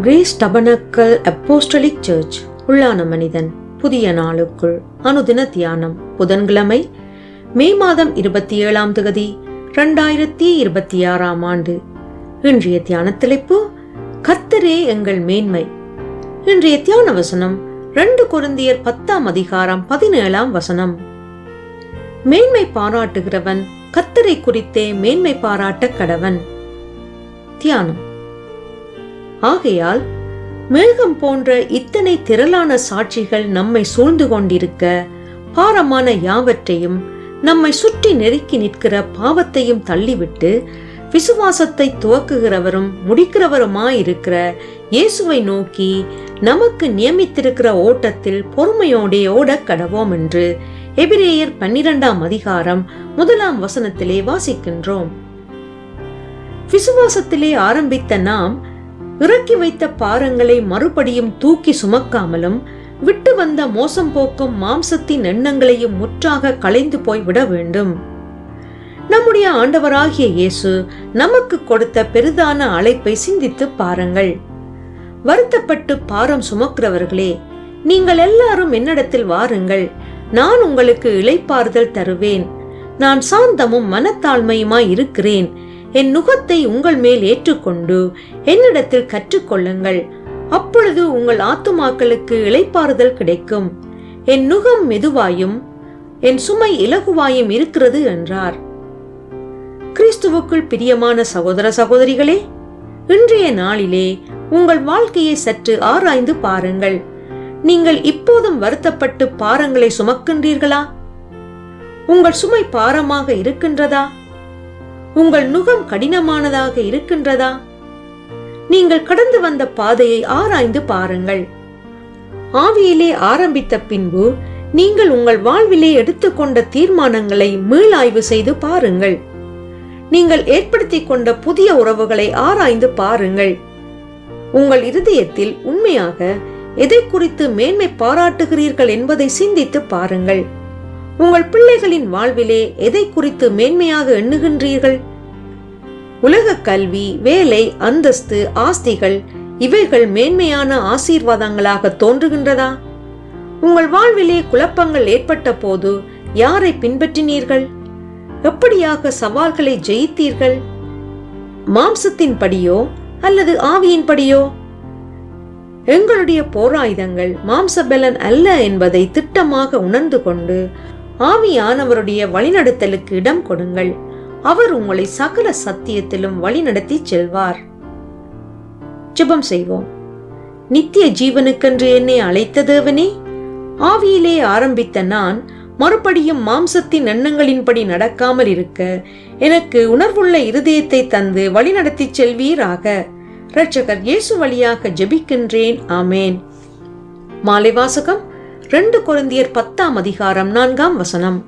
Grace tabernacle apostolic search உள்ளான மனிதன் புதிய நாளுக்குள் அனுதின தியானம். புதன்கிழமை, மே மாதம் 27ஆம் தேதி 2026ஆம் ஆண்டு. இன்றைய தியான தலைப்பு கர்த்தரே எங்கள் மேன்மை. இன்றைய தியான வசனம் 2 கொரிந்தியர் 10ஆம் அதிகாரம் 17ஆம் வசனம். மேன்மை பாராட்டுகிறவன் கர்த்தரை குறித்தே மேன்மை பாராட்ட கடவன். தியானம். ஆகையால் மேகம் போன்ற இத்தனை திரளான சாட்சிகள் நம்மை சூழ்ந்து கொண்டிருக்க, பாரமான யாவற்றையும் நம்மை சுற்றி நெருக்கி நிற்கிற பாவத்தையும் தள்ளிவிட்டு, விசுவாசத்தை துவக்குகிறவரும் முடிக்கிறவருமாயிருக்கிற இயேசுவை நோக்கி நமக்கு நியமித்திருக்கிற ஓட்டத்தில் பொறுமையோடே ஓடக் கடவோம் என்று எபிரேயர் 12ஆம் அதிகாரம் 1ஆம் வசனத்திலே வாசிக்கின்றோம். விசுவாசத்திலே ஆரம்பித்த நாம் இறக்கி வைத்த பாரங்களை மறுபடியும் தூக்கி சுமக்காமலும், விட்டு வந்த மோசம் போக்கும் மாம்சத்தின் எண்ணங்களையும் முற்றாக களைந்து போய்விட வேண்டும். நம்முடைய ஆண்டவராகிய இயேசு நமக்கு கொடுத்த பெரிதான அழைப்பை சிந்தித்து பாருங்கள். வருத்தப்பட்டு பாரம் சுமக்கிறவர்களே, நீங்கள் எல்லாரும் என்னிடத்தில் வாருங்கள், நான் உங்களுக்கு இளைப்பாறுதல் தருவேன். நான் சாந்தமும் மனத்தாழ்மையுமாய் இருக்கிறேன். என் நுகத்தை உங்கள் மேல் ஏற்றுக்கொண்டு என்னிடத்தில் கற்றுக்கொள்ளுங்கள். அப்பொழுது உங்கள் ஆத்துமாக்களுக்கு இளைப்பாறுதல் கிடைக்கும். என் நுகம் மெதுவாயும் என் சுமை இலகுவாயும் இருக்கிறது என்றார். கிறிஸ்துவுக்குள் பிரியமான சகோதர சகோதரிகளே, இன்றைய நாளிலே உங்கள் வாழ்க்கையை சற்று ஆராய்ந்து பாருங்கள். நீங்கள் இப்போதும் வருத்தப்பட்டு பாரங்களை சுமக்கின்றீர்களா? உங்கள் சுமை பாரமாக இருக்கின்றதா? உங்கள் நுகம் கடினமானதாக இருக்கின்றதா? நீங்கள் கடந்து வந்த பாதையை ஆராய்ந்து பாருங்கள். ஆவியிலே ஆரம்பித்த பின்பு நீங்கள் உங்கள் வாழ்விலே எடுத்துக்கொண்ட தீர்மானங்களை மீளாய்வு செய்து பாருங்கள். நீங்கள் ஏற்படுத்திக் கொண்ட புதிய உறவுகளை ஆராய்ந்து பாருங்கள். உங்கள் இருதயத்தில் உண்மையாக எதை குறித்து மேன்மை பாராட்டுகிறீர்கள் என்பதை சிந்தித்து பாருங்கள். உங்கள் பிள்ளைகளின் வாழ்விலே எதை குறித்து மேன்மையாக எண்ணுகின்றீர்கள்? உலக கல்வி, வேலை, அந்தஸ்து, ஆஸ்திகள் இவைகள் மேன்மையான ஆசீர்வாதங்களாக தோன்றுகின்றதா? உங்கள் வாழ்விலே குழப்பங்கள் ஏற்பட்ட போது யாரை பின்பற்றினீர்கள்? எப்படியாக சவால்களை ஜெயித்தீர்கள்? மாம்சத்தின் படியோ அல்லது ஆவியின் படியோ? எங்களுடைய போராயுதங்கள் மாம்சபலன் அல்ல என்பதை திட்டமாக உணர்ந்து கொண்டு ஆவியானவருடைய வழிநடத்தலுக்கு இடம் கொடுங்கள். அவர் உங்களை சகல சத்தியத்திலும் வழிநடத்தி செல்வார். ஜெபம் செய்வோம். நித்திய ஜீவனுக்கென்று என்னை அழைத்த தேவனே, ஆவியிலே ஆரம்பித்த நான் மறுபடியும் மாம்சத்தின் எண்ணங்களின்படி நடக்காமல் இருக்க எனக்கு உணர்வுள்ள இருதயத்தை தந்து வழிநடத்தி செல்வீராக. இரட்சகர் இயேசு வழியாக ஜெபிக்கின்றேன். ஆமேன். மாலை வாசகம் 2 கொரிந்தியர் 10ஆம் அதிகாரம் 4ஆம் வசனம்.